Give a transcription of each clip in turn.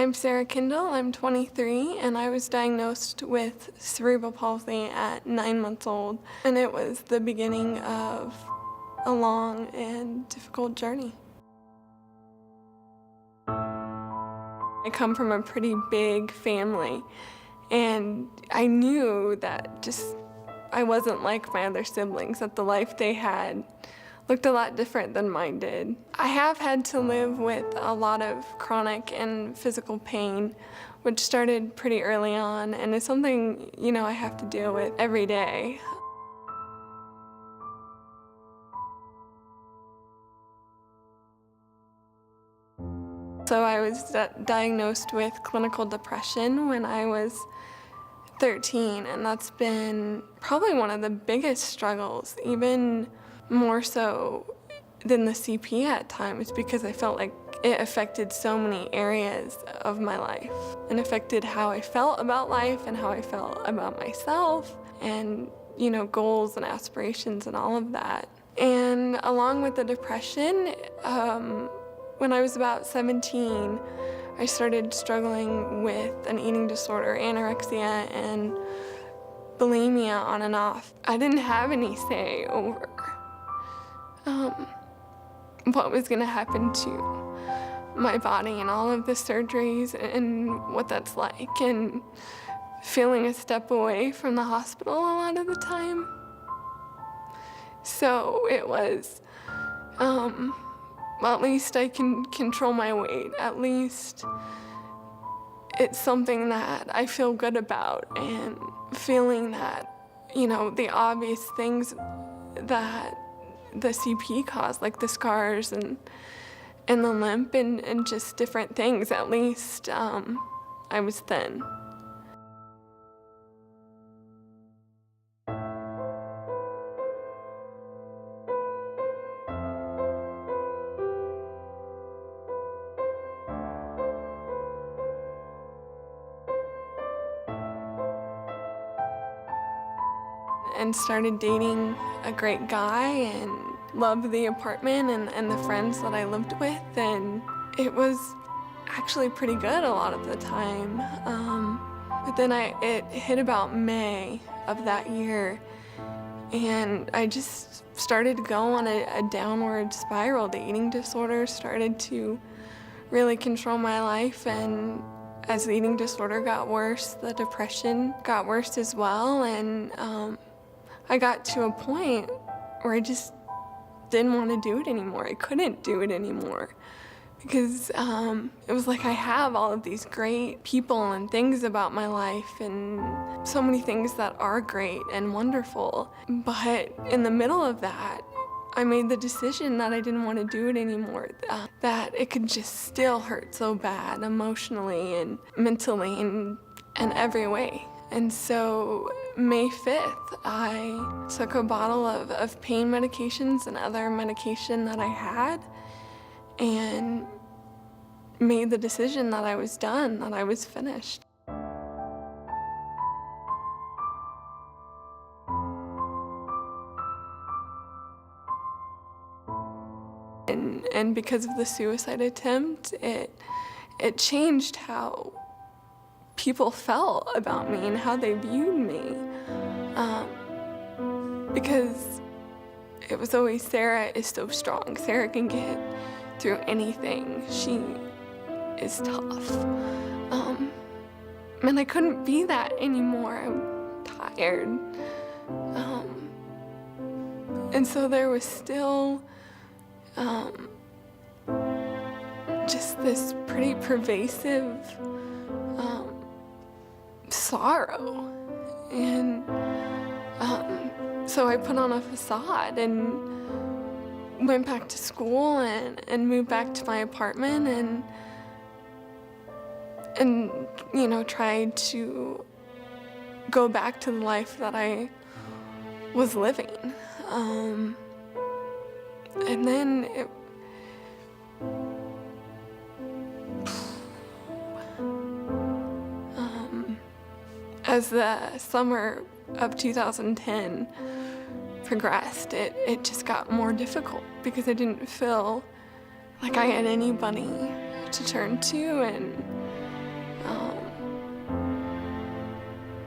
I'm Sarah Kindle, I'm 23, and I was diagnosed with cerebral palsy at 9 months old, and it was the beginning of a long and difficult journey. I come from a pretty big family, and I knew that I wasn't like my other siblings, that the life they had looked a lot different than mine did. I have had to live with a lot of chronic and physical pain, which started pretty early on, and it's something, I have to deal with every day. So I was diagnosed with clinical depression when I was 13, and that's been probably one of the biggest struggles, even more so than the CP at times, because I felt like it affected so many areas of my life and affected how I felt about life and how I felt about myself and, goals and aspirations and all of that. And along with the depression, when I was about 17, I started struggling with an eating disorder, anorexia, and bulimia on and off. I didn't have any say over what was going to happen to my body and all of the surgeries and what that's like, and feeling a step away from the hospital a lot of the time. So it was, well, at least I can control my weight. At least it's something that I feel good about, and feeling that, the obvious things that the CP caused, like the scars and the limp and just different things, at least I was thin. And started dating a great guy and loved the apartment and the friends that I lived with, and it was actually pretty good a lot of the time. But then it hit about May of that year, and I just started to go on a downward spiral. The eating disorder started to really control my life, and as the eating disorder got worse, the depression got worse as well, and I got to a point where I just didn't want to do it anymore. I couldn't do it anymore because it was like I have all of these great people and things about my life and so many things that are great and wonderful. But in the middle of that, I made the decision that I didn't want to do it anymore, that it could just still hurt so bad emotionally and mentally and every way. And so May 5th, I took a bottle of pain medications and other medication that I had and made the decision that I was done, that I was finished. And because of the suicide attempt, it changed how people felt about me and how they viewed me, because it was always, Sarah is so strong. Sarah can get through anything. She is tough. And I couldn't be that anymore. I'm tired. And so there was still just this pretty pervasive sorrow. And so I put on a facade and went back to school and moved back to my apartment and tried to go back to the life that I was living. And then as the summer of 2010 progressed, it just got more difficult because I didn't feel like I had anybody to turn to, and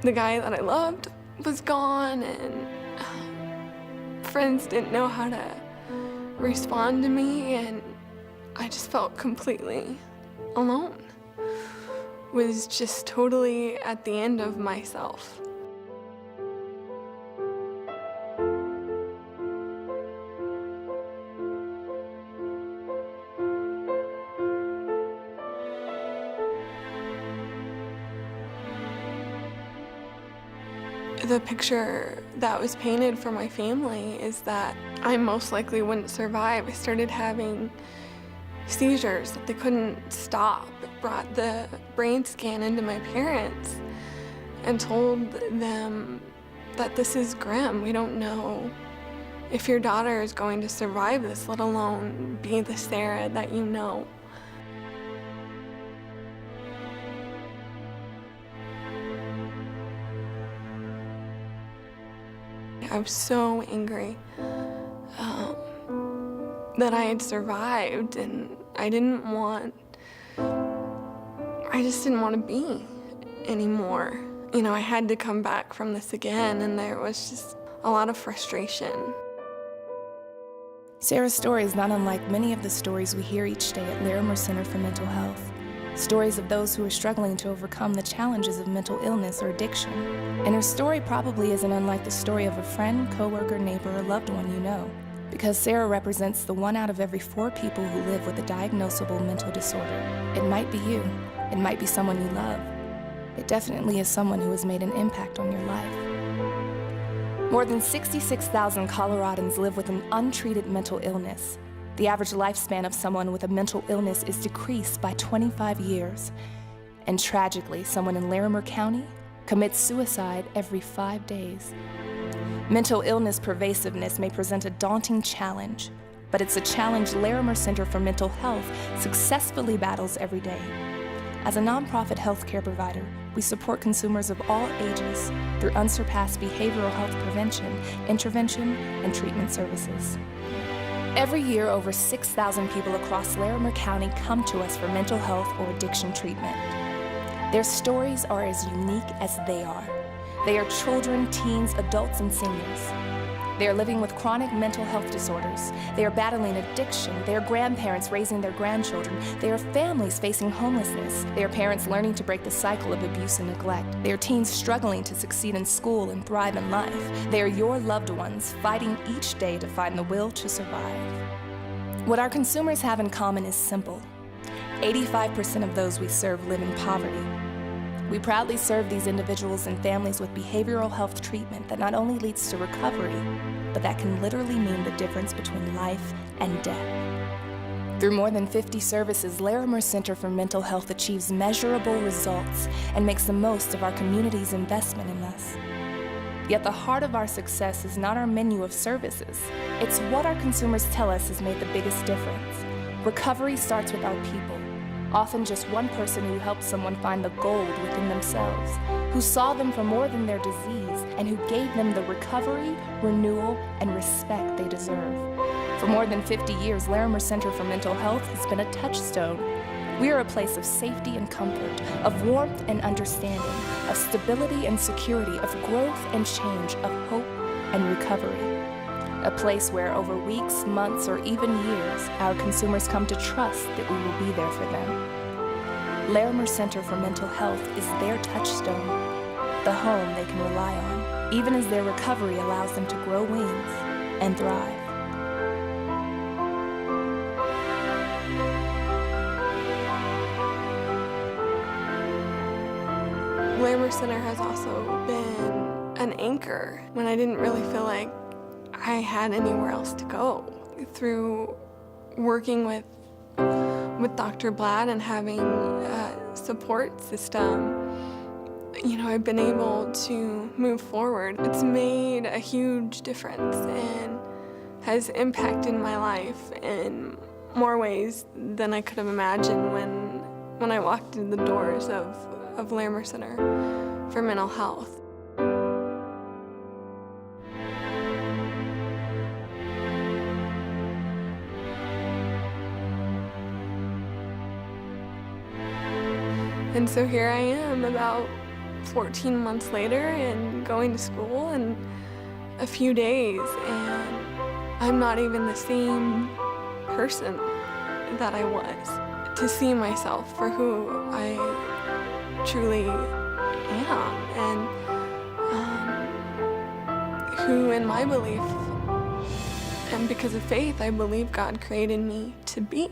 The guy that I loved was gone, and friends didn't know how to respond to me, and I just felt completely alone. Was just totally at the end of myself. The picture that was painted for my family is that I most likely wouldn't survive. I started having seizures that they couldn't stop. Brought the brain scan into my parents and told them that this is grim. We don't know if your daughter is going to survive this, let alone be the Sarah that you know. I was so angry that I had survived, and I just didn't want to be anymore. You know, I had to come back from this again, and there was just a lot of frustration. Sarah's story is not unlike many of the stories we hear each day at Larimer Center for Mental Health. Stories of those who are struggling to overcome the challenges of mental illness or addiction. And her story probably isn't unlike the story of a friend, coworker, neighbor, or loved one you know. Because Sarah represents the 1 out of every 4 people who live with a diagnosable mental disorder. It might be you. It might be someone you love. It definitely is someone who has made an impact on your life. More than 66,000 Coloradans live with an untreated mental illness. The average lifespan of someone with a mental illness is decreased by 25 years. And tragically, someone in Larimer County commits suicide every 5 days. Mental illness pervasiveness may present a daunting challenge, but it's a challenge Larimer Center for Mental Health successfully battles every day. As a nonprofit healthcare provider, we support consumers of all ages through unsurpassed behavioral health prevention, intervention, and treatment services. Every year, over 6,000 people across Larimer County come to us for mental health or addiction treatment. Their stories are as unique as they are. They are children, teens, adults, and seniors. They are living with chronic mental health disorders. They are battling addiction. They are grandparents raising their grandchildren. They are families facing homelessness. They are parents learning to break the cycle of abuse and neglect. They are teens struggling to succeed in school and thrive in life. They are your loved ones fighting each day to find the will to survive. What our consumers have in common is simple. 85% of those we serve live in poverty. We proudly serve these individuals and families with behavioral health treatment that not only leads to recovery, but that can literally mean the difference between life and death. Through more than 50 services, Larimer Center for Mental Health achieves measurable results and makes the most of our community's investment in us. Yet the heart of our success is not our menu of services. It's what our consumers tell us has made the biggest difference. Recovery starts with our people. Often just one person who helped someone find the gold within themselves, who saw them for more than their disease, and who gave them the recovery, renewal, and respect they deserve. For more than 50 years, Larimer Center for Mental Health has been a touchstone. We are a place of safety and comfort, of warmth and understanding, of stability and security, of growth and change, of hope and recovery. A place where over weeks, months, or even years, our consumers come to trust that we will be there for them. Larimer Center for Mental Health is their touchstone, the home they can rely on, even as their recovery allows them to grow wings and thrive. Larimer Center has also been an anchor when I didn't really feel like I had anywhere else to go. Through working with Dr. Blatt and having a support system, you know, I've been able to move forward. It's made a huge difference and has impacted my life in more ways than I could have imagined when I walked in the doors of Larimer Center for Mental Health. And so here I am about 14 months later and going to school in a few days, and I'm not even the same person that I was. To see myself for who I truly am, and who, in my belief, and because of faith, I believe God created me to be.